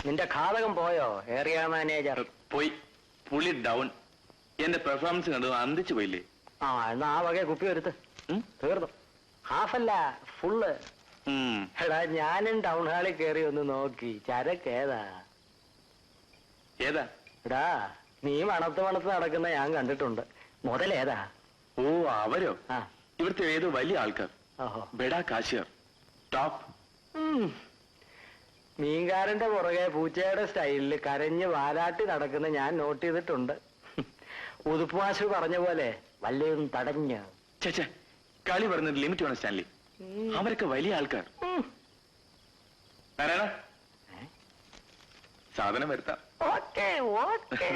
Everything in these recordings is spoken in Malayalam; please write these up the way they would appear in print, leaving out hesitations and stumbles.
നിന്റെ ഘാതകം പോയോ ഏറിയ മാനേജർ? പോയി. പുള്ളി ഡൗൺ. എന്റെ പെർഫോമൻസ് കണ്ടു അന്തിച്ചു പോയില്ലേ? ആ എന്നാ ആ വകയെ കുപ്പി വരുത്ത്. തീർന്നു. ഹാഫല്ല, ഫുള്ള്. എടാ ഞാനും ടൗൺ ഹാളിൽ കയറി ഒന്ന് നോക്കി. ചരക്ക് ഏതാ? ഏതാ? എടാ നീ മണത്ത് മണത്ത് നടക്കുന്ന ഞാൻ കണ്ടിട്ടുണ്ട്. മുതലേതാ? ഓ അവരോ? ആ ഇവിടുത്തെ ഏതോ വലിയ ആൾക്കാർ. ഓഹോ. ബെഡാ കാശിയർ. ടോപ്പ്. മീൻകാരന്റെ പുറകെ പൂച്ചയുടെ സ്റ്റൈലിൽ കരഞ്ഞ് വാലാട്ടി നടക്കുന്ന ഞാൻ നോട്ട് ചെയ്തിട്ടുണ്ട്. ഉതുപ്പുമാശു പറഞ്ഞ പോലെ വല്ലതും തടഞ്ഞ്. ചേച്ചേ, കളി പറഞ്ഞൊരു ലിമിറ്റ് വേണം സ്റ്റാൻലി. അവരൊക്കെ വലിയ ആൾക്കാർ. സാധനം വരുത്താം. Okay okay.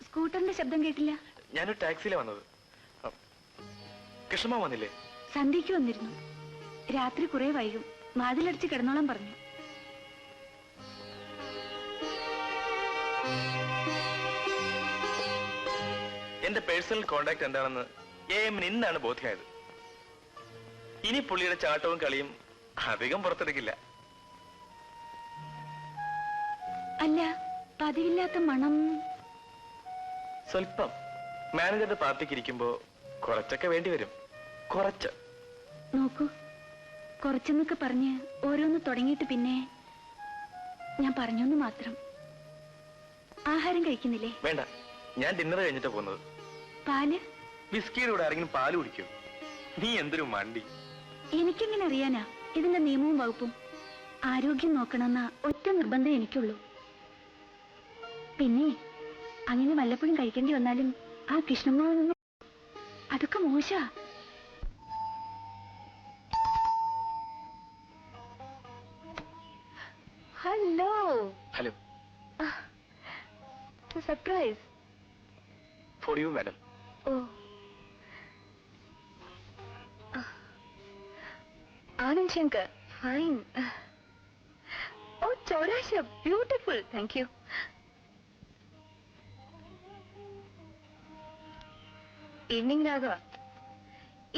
സ്കൂട്ടറിന്റെ ശബ്ദം കേട്ടില്ല. ഞാനൊരു ടാക്സിയിലെ വന്നത്. കൃഷ്ണമ്മ വന്നില്ലേ? സന്ധ്യയ്ക്ക് വന്നിരുന്നു. രാത്രി കുറെ വൈകും. വാതിലടിച്ച് കിടന്നോളാൻ പറഞ്ഞു. എന്റെ പേഴ്സണൽ കോണ്ടാക്ട് എന്താണെന്ന് എമ്മിന് ഇന്നാണ് ബോധ്യമായത്. ഇനി പുള്ളിയുടെ ചാട്ടവും കളിയും അധികം പുറത്തെടുക്കില്ല. അല്ല, പതിവില്ലാത്ത മണം. സ്വല്പം. മാനേജറുടെ പാർട്ടിക്ക് ഇരിക്കുമ്പോ കുറച്ചൊക്കെ വേണ്ടി വരും. കുറച്ച്. നോക്കൂ, കുറച്ചെന്നൊക്കെ പറഞ്ഞ് ഓരോന്ന് തുടങ്ങിയിട്ട് പിന്നെ ഞാൻ പറഞ്ഞൊന്നു മാത്രം. ആഹാരം കഴിക്കുന്നില്ലേ? വേണ്ട, ഞാൻ ഡിന്നർ കഴിഞ്ഞിട്ടാ പോകുന്നത്. പാല്? ബിസ്കിയുടെ കൂടെ ആരെങ്കിലും പാല് കുടിക്കൂ? നീ എന്തൊരു മണ്ടി. എനിക്കെങ്ങനെ അറിയാനാ ഇതിന്റെ നിയമവും വകുപ്പും? ആരോഗ്യം നോക്കണമെന്ന ഒറ്റ നിർബന്ധം എനിക്കുള്ളൂ. പിന്നെ അങ്ങനെ വല്ലപ്പോഴും കഴിക്കേണ്ടി വന്നാലും ആ കൃഷ്ണമോഹനൊന്നും അതൊക്കെ മോശ. Hello. Hello. Surprise for you madam. ഓ, ആനന്ദ് ശങ്കർ, ഫൈൻ. ഓ, ചോരാശ, beautiful. Thank you. Evening Raghava,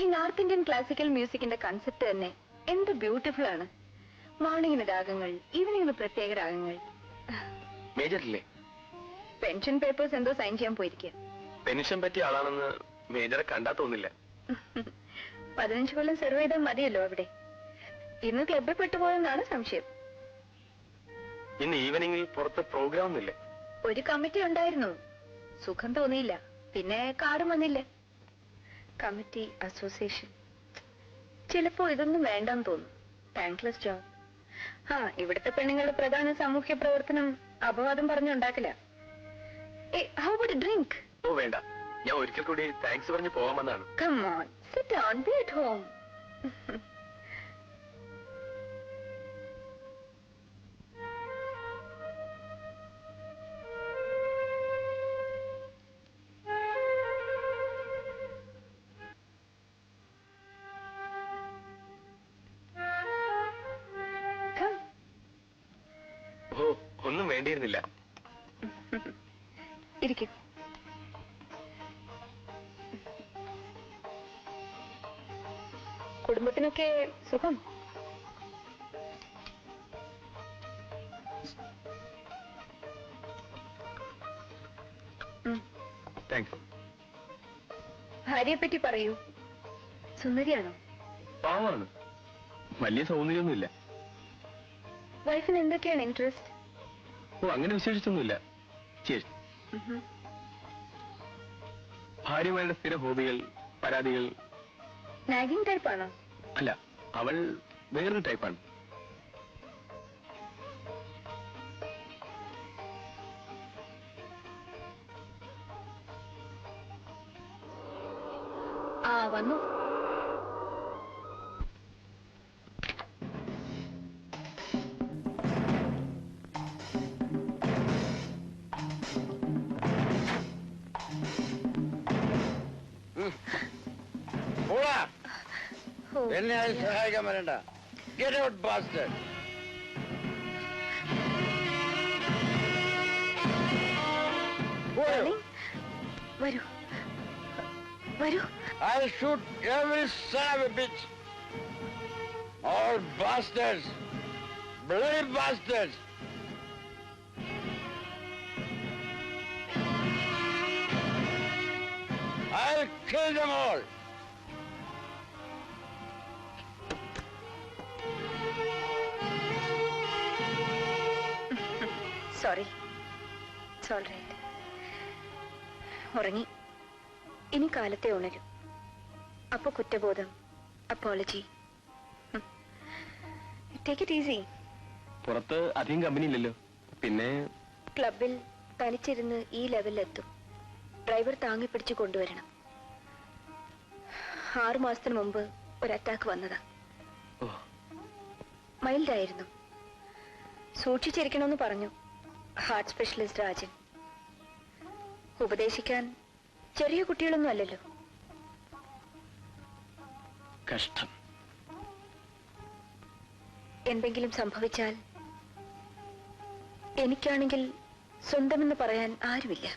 ഈ നോർത്ത് ഇന്ത്യൻ ക്ലാസിക്കൽ മ്യൂസിക്കിന്റെ കൺസെപ്റ്റ് തന്നെ എന്ത് ബ്യൂട്ടിഫുൾ ആണ്. മോർണിംഗിന് രാഗങ്ങൾ, ഈവനിങ്ങിന് പ്രത്യേക രാഗങ്ങൾ. മേജറില്ലേ? പെൻഷൻ പേപ്പേഴ്സ് എന്തോ സൈൻ ചെയ്യാൻ പോയിരിക്കുക. പെൻഷൻ പറ്റിയ ആളാണെന്ന് മേജറെ കണ്ടാ തോന്നില്ല. 15 കൊല്ലം സെർവ് ചെയ്താൽ മതിയല്ലോ അവിടെ. ഇന്ന് ക്ലബിൽ പെട്ടുപോയെന്നാണ് സംശയം. ഇന്ന് ഈവനിങ്ങിൽ പുറത്ത് പ്രോഗ്രാം ഒന്നുമില്ലേ? ഒരു കമ്മിറ്റി ഉണ്ടായിരുന്നു, സുഖം തോന്നിയില്ല. പിന്നെ കാർഡും വന്നില്ല. കമ്മിറ്റി, അസോസിയേഷൻ, ചിലപ്പോ ഇതൊന്നും വേണ്ടെന്ന് തോന്നും. Thankless job. ഇവിടുത്തെ പെണ്ണുങ്ങളുടെ പ്രധാന സാമൂഹ്യ പ്രവർത്തനം അപവാദം പറഞ്ഞുണ്ടാക്കില്ല. How about a drink? ഓ വേണ്ട, ഞാൻ ഒരിക്കൽ കൂടി താങ്ക്സ് പറഞ്ഞു പോകാമെന്നാണ്. Come on, sit down, be at home. ഓ ഒന്നും വേണ്ടിയിരുന്നില്ല. ഇരിക്കും. കുടുംബത്തിനൊക്കെ സുഖം? താങ്ക്സ്. ഭാര്യയെ പറ്റി പറയൂ. സുന്ദരിയാണോ? പാവാണ്, വലിയ സൗന്ദര്യമൊന്നുമില്ല. വൈഫിന് എന്തൊക്കെയാണ് ഇൻട്രസ്റ്റ്? ഓ അങ്ങനെ വിശേഷിച്ചൊന്നുമില്ല. ശരി. ഭാര്യമാരുടെ സ്ഥിര ഹോബികൾ, പരാതികൾ. നാഗിങ് ടൈപ്പാണോ? അല്ല, അവൾ വേറൊരു ടൈപ്പാണ്. വന്നു. പോടാ. ഓ, എന്നെ ആരും സഹായിക്കാൻ വരണ്ട. Get out, bastard. darling, വരൂ വരൂ. I'll shoot every son of a bitch. All bastards. Bloody bastards. I'll kill them all. Sorry, it's all right. ഉറങ്ങി. ഇനി കാലത്തെ ഉണരും. അപ്പൊ കുറ്റബോധം, അപ്പോളജി. Take it easy. പുറത്ത് അധികം കമ്പനി ഇല്ലല്ലോ, പിന്നെ ക്ലബിൽ തനിച്ചിരുന്ന് ഈ ലെവലിലെത്തും. ഡ്രൈവർ താങ്ങി പിടിച്ചു കൊണ്ടുവരണം. 6 മാസത്തിന് മുമ്പ് ഒരു അറ്റാക്ക് വന്നതാ. ഓ, മൈൽഡ് ആയിരുന്നു. സൂക്ഷിച്ചിരിക്കണമെന്ന് പറഞ്ഞു ഹാർട്ട് സ്പെഷ്യലിസ്റ്റ് രാജൻ. ഉപദേശിക്കാൻ ചെറിയ കുട്ടികളൊന്നും അല്ലല്ലോ. കഷ്ടം. എന്തെങ്കിലും സംഭവിച്ചാൽ എനിക്കാണെങ്കിൽ സ്വന്തമെന്ന് പറയാൻ ആരുമില്ല.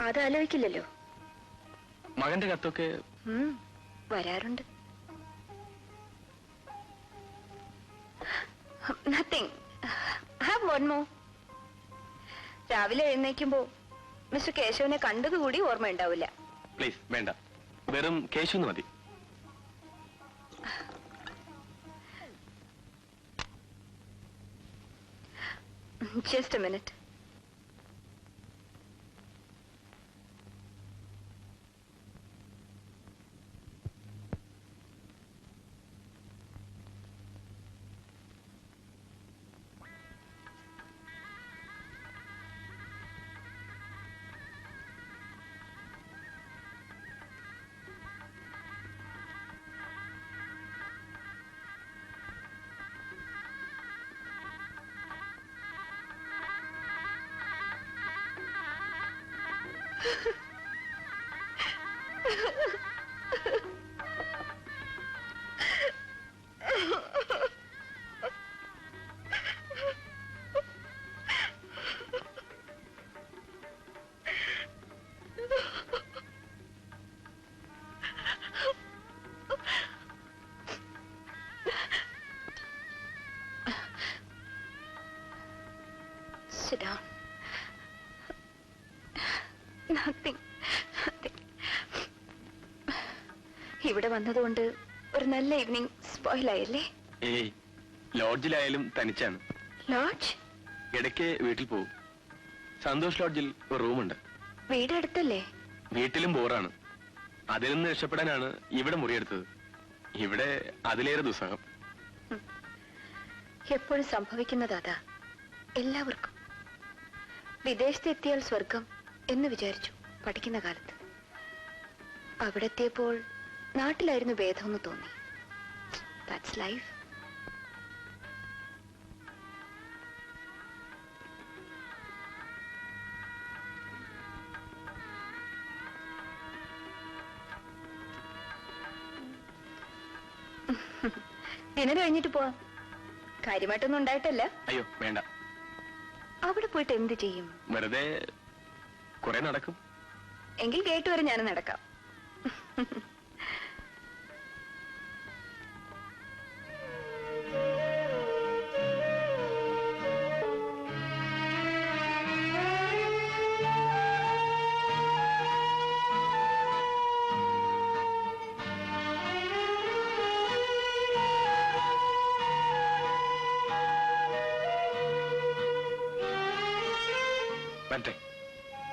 അതാലോചിക്കില്ലല്ലോ. മകന്റെ കത്തൊക്കെ വരാറുണ്ട്. നത്തിങ്. Have one more. രാവിലെ എഴുന്നേക്കുമ്പോ മിസ്റ്റർ കേശവനെ കണ്ടതുകൂടി ഓർമ്മയുണ്ടാവില്ല. പ്ലീസ് വേണ്ട, വെറും കേശു എന്ന് മതി. Just A minute. Sit down. Nothing. Nothing. ഇവിടെ വന്നതുകൊണ്ട് ഒരു നല്ല ഈവനിങ് സ്പോയിൽ ആയില്ലേ? ഏയ്, ലോഡ്ജിലായാലും തനിച്ചാണ്. ലോഡ്ജ്? ഇടയ്ക്ക് വീട്ടിൽ പോകും. സന്തോഷ് ലോഡ്ജിൽ ഒരു റൂമുണ്ട്. വീട് അടുത്തല്ലേ? വീട്ടിലും ബോറാണ്. അതിൽ നിന്ന് രക്ഷപ്പെടാനാണ് ഇവിടെ മുറിയെടുത്തത്. ഇവിടെ അതിലേറെ ദുസ്സഹം. എപ്പോഴും സംഭവിക്കുന്നത് അതാ. എല്ലാവർക്കും. വിദേശത്തെത്തിയാൽ സ്വർഗം എന്ന് വിചാരിച്ചു പഠിക്കുന്ന കാലത്ത്. അവിടെ എത്തിയപ്പോൾ നാട്ടിലായിരുന്നു ഭേദമെന്ന് തോന്നി. That's life. ഡിന്നർ കഴിഞ്ഞിട്ട് പോവാം. കാര്യമായിട്ടൊന്നും ഉണ്ടായിട്ടല്ല. അയ്യോ വേണ്ട. അവിടെ പോയിട്ട് എന്ത് ചെയ്യും? വെറുതെ കുറെ നടക്കും. എങ്കിൽ ഗേറ്റ് വരെ ഞാൻ നടക്കാം.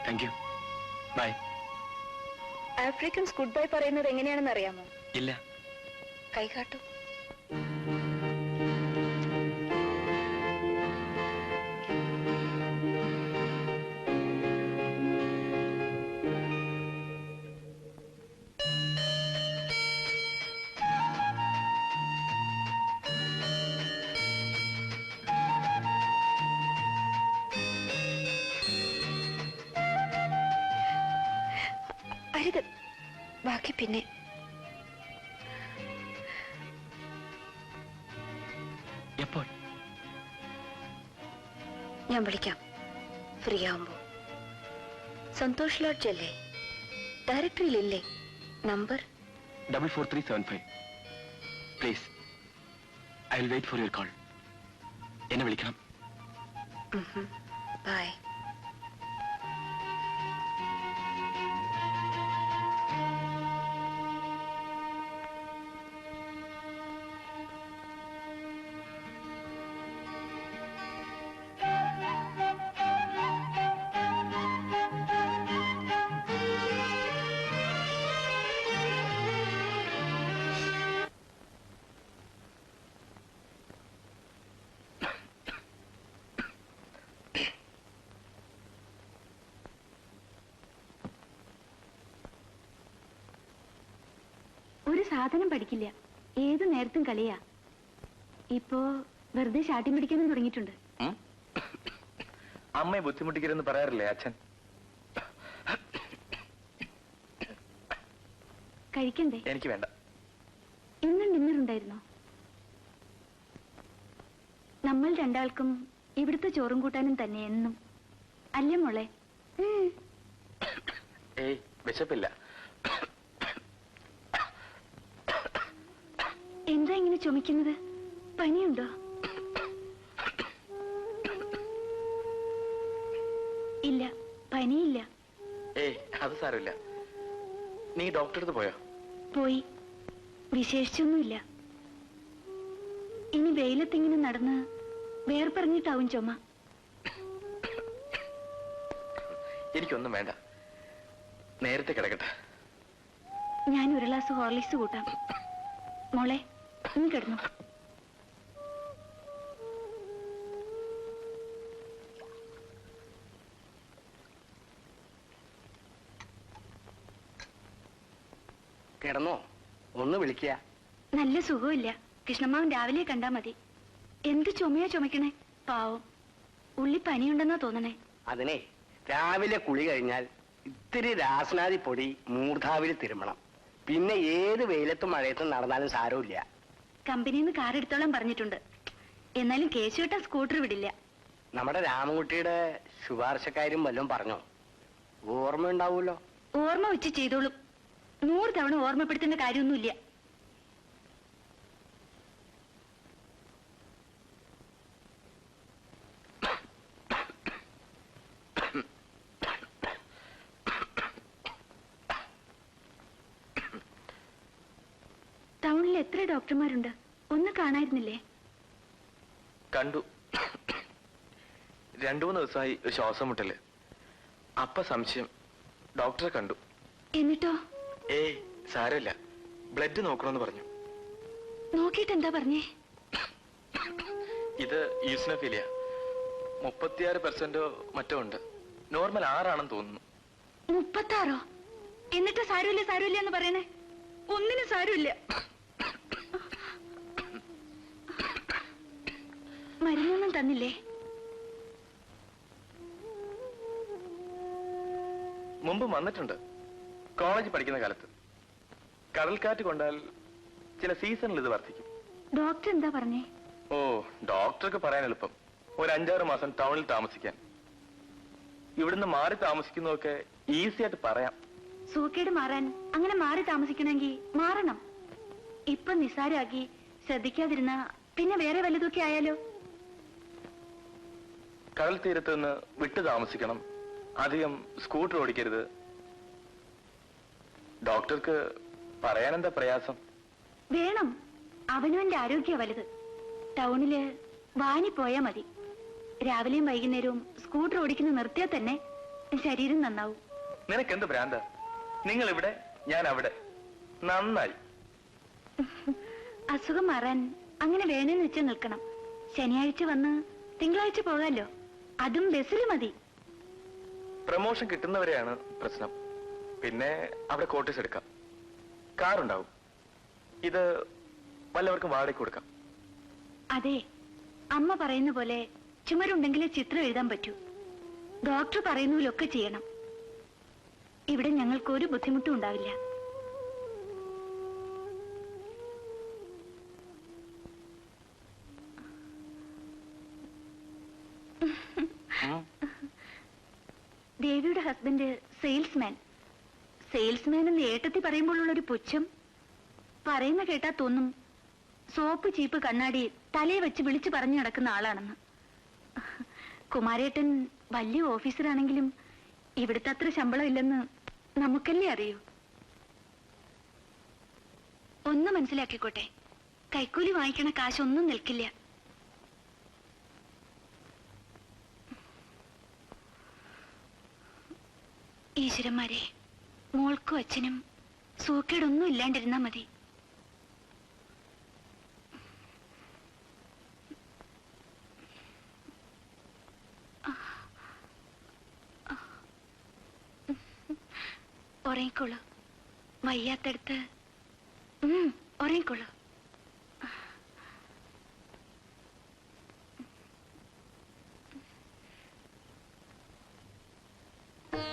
Thank you. Bye. Afrikaans goodbye പറയുന്നത് എങ്ങനെയാണെന്ന് അറിയാമോ? ഇല്ല. കൈകാട്ടു. അരുത്. ബാക്കി പിന്നെ. എപ്പോൾ? ഞാൻ വിളിക്കാം ഫ്രീ ആവുമ്പോ. സന്തോഷ് ലോഡ്ജ് അല്ലേ? ഡയറക്ടറിയിലില്ലേ number? 44375. Please, I will wait for your call. എന്നെ വിളിക്കണം. ബൈ. ഒരു സാധനം പഠിക്കില്ല, ഏതു നേരത്തും കളിയാ. ഇപ്പോ വെറുതെ ശാഠ്യം പിടിക്കാനും തുടങ്ങിയിട്ടുണ്ട്. അമ്മയെ ബുദ്ധിമുട്ടിക്കരുതെന്ന് പറയാറില്ലേ അച്ഛൻ? കഴിക്കണ്ടേ? എനിക്ക് വേണ്ട. ഇന്നും ഡിന്നർ ഉണ്ടായിരുന്നോ? നമ്മൾ രണ്ടാൾക്കും ഇവിടുത്തെ ചോറും കൂട്ടാനും തന്നെ എന്നും, അല്ലേ മോളെ? ഏയ്, വിശപ്പില്ല. എന്താ ഇങ്ങനെ ചുമക്കുന്നത്? പനിയുണ്ടോ? ഇല്ല, പനിയില്ല. ഏയ്, അത് സാരമില്ല. നീ ഡോക്ടറെ അടുത്ത് പോയോ? പോയി. വിശേഷിച്ചൊന്നുമില്ല. ഇനി വെയിലത്തിങ്ങനെ നടന്ന് വേർപറഞ്ഞിട്ടാവും ചുമ. എനിക്കൊന്നും വേണ്ട, നേരത്തെ കിടക്കട്ടെ. ഞാൻ ഒരു ഗ്ലാസ് ഹോർലിക്സ് കൂട്ടാം. മോളെ, നീ കിടന്നു. കിടന്നോ? ഒന്ന് വിളിക്കുക. നല്ല സുഖമില്ല. കൃഷ്ണമാവൻ രാവിലെ കണ്ടാ മതി. എന്ത് ചുമയാ ചുമക്കണേ? പാവം. ഉള്ളി പനിയുണ്ടെന്നാ തോന്നണേ. അതിനെ രാവിലെ കുളി കഴിഞ്ഞാൽ ഇത്തിരി രാസനാദി പൊടി മൂർധാവിൽ തിരുമണം. പിന്നെ ഏത് വെയിലത്തും മഴയത്തും നടന്നാലും സാരമില്ല. കമ്പനിന്ന് കാർ എടുത്തോളാൻ പറഞ്ഞിട്ടുണ്ട്. എന്നാലും കേശുവേട്ട സ്കൂട്ടർ വിടില്ല. നമ്മുടെ രാമൻകുട്ടിയുടെ ശുപാർശക്കാരും വല്ലതും പറഞ്ഞോ? ഓർമ്മയുണ്ടാവൂലോ. ഓർമ്മ വെച്ച് ചെയ്തോളും. 100 തവണ ഓർമ്മപ്പെടുത്തേണ്ട കാര്യമൊന്നുമില്ല. ടൗണിൽ എത്ര ഡോക്ടർമാരുണ്ട്? ഒന്ന് കാണായിരുന്നില്ലേ? കണ്ടു. 2-3 ദിവസമായി ഒരു ശ്വാസം മുട്ടല്. അപ്പ സംശയം, ഡോക്ടറെ കണ്ടു. എന്നിട്ടോ? ഏയ്, സാരമില്ല, ബ്ലഡ് നോക്കണമെന്ന് പറഞ്ഞു. നോക്കിയിട്ട് എന്താ പറഞ്ഞേ? ഇത് ഈസ്നോഫീലിയ 36% മറ്റോ ഉണ്ട്. നോർമൽ 6 ആണെന്ന് തോന്നുന്നു. 36? എന്നിട്ട് സാരമില്ല സാരമില്ല എന്ന് പറയണേ? ഒന്നിനും സാരമില്ല. മരുന്നൊന്നും തന്നില്ലേ? മുമ്പ് വന്നിട്ടുണ്ട്, കോളേജിൽ പഠിക്കുന്ന കാലത്ത്. കടൽക്കാറ്റ് കൊണ്ടാൽ ചില സീസണിൽ ഇത് വർദ്ധിക്കും. ഡോക്ടർ എന്താ പറഞ്ഞേ? ഓ, ഡോക്ടർക്ക് പറയാൻ എളുപ്പം. ഒരു 5-6 മാസം ടൗണിൽ താമസിക്കാൻ. ഇവിടുന്ന് മാറി താമസിക്കുന്നതൊക്കെ ഈസി ആയിട്ട് പറയാം. സൂക്കേട് മാറാൻ അങ്ങനെ മാറി താമസിക്കണമെങ്കിൽ മാറണം. ഇപ്പൊ നിസ്സാരാക്കി ശ്രദ്ധിക്കാതിരുന്ന പിന്നെ വേറെ വല്ലതൊക്കെ ആയാലോ? കടൽ തീരത്ത് നിന്ന് വിട്ടു താമസിക്കണം. അധികം സ്കൂട്ടർ ഓടിക്കരുത്. ഡോക്ടർക്ക് പറയാനെന്താ പ്രയാസം? വേണം. അവനവന്റെ ആരോഗ്യ വലുത്. ടൗണില് വാനി പോയാ മതി. രാവിലെയും വൈകുന്നേരവും സ്കൂട്ടർ ഓടിക്കുന്ന നിർത്തിയാൽ തന്നെ ശരീരം നന്നാവും. നിനക്കെന്ത് ഭ്രാന്ത? നിങ്ങൾ ഇവിടെ, ഞാൻ അവിടെ. നന്നായി. അസുഖം മാറാൻ അങ്ങനെ വേണമെന്ന് വെച്ച് നിൽക്കണം. ശനിയാഴ്ച വന്ന് തിങ്കളാഴ്ച പോകാലോ. അതും ബസ്സിൽ മതി. പ്രമോഷൻ കിട്ടുന്നവരെയാണ് പ്രശ്നം. പിന്നെ അവിടെ കോട്ടേഴ്സ് എടുക്കാം, കാറുണ്ടാവും. ഇത് വല്ലവർക്കും വാടകയ്ക്ക് കൊടുക്കാം. അതെ, അമ്മ പറയുന്ന പോലെ ചുമരുണ്ടെങ്കിലേ ചിത്രം എഴുതാൻ പറ്റൂ. ഡോക്ടർ പറയുന്നതിലൊക്കെ ചെയ്യണം. ഇവിടെ ഞങ്ങൾക്ക് ഒരു ബുദ്ധിമുട്ടും ഉണ്ടാവില്ല. സെയിൽസ്മാൻ എന്ന് ഏട്ടത്തി പറയുമ്പോഴുള്ളൊരു പുച്ഛം പറയുന്ന കേട്ടാ തോന്നും സോപ്പ് ചീപ്പ് കണ്ണാടി തലയെ വെച്ച് വിളിച്ചു പറഞ്ഞു നടക്കുന്ന ആളാണെന്ന്. കുമാരേട്ടൻ വലിയ ഓഫീസറാണെങ്കിലും ഇവിടുത്തെ അത്ര ശമ്പളം ഇല്ലെന്ന് നമുക്കല്ലേ അറിയൂ. ഒന്ന് മനസ്സിലാക്കിക്കോട്ടെ, കൈക്കൂലി വാങ്ങിക്കണ കാശൊന്നും നിൽക്കില്ല. ഈശ്വരന്മാരെ, മോൾക്കും അച്ഛനും സൂക്കേടൊന്നും ഇല്ലാണ്ടിരുന്നാ മതി. ഉറങ്ങിക്കോളൂ, വയ്യാത്തടുത്ത് ഉറങ്ങിക്കോളൂ.